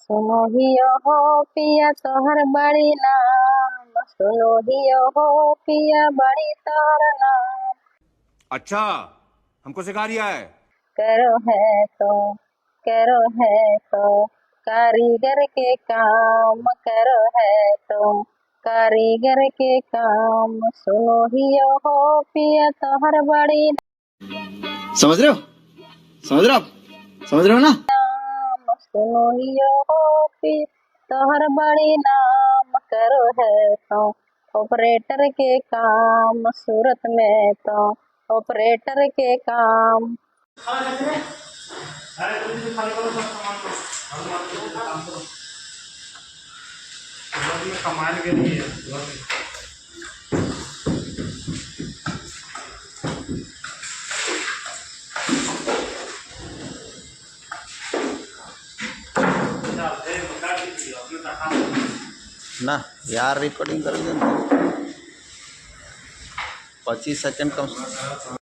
सुनो हियो हो पिया तोहर बड़ी नाम, सुनो हियो हो पिया बड़ी तोहर नाम। अच्छा, हमको सिखा रिया है। करो है तो कारीगर के काम, करो है तो कारीगर के काम। सुनो हियो हो पिया तोहर बड़ी समझ रहे हो? समझ रहे हो आप? समझ रहे हो ना? नाम, सुनो हियो हो पिया तोहर बड़ी नाम। करो है तो ऑपरेटर के काम, सूरत में तो ऑपरेटर के काम। कमाल के लिए ना यार रिकॉर्डिंग कर 25 सेकंड कम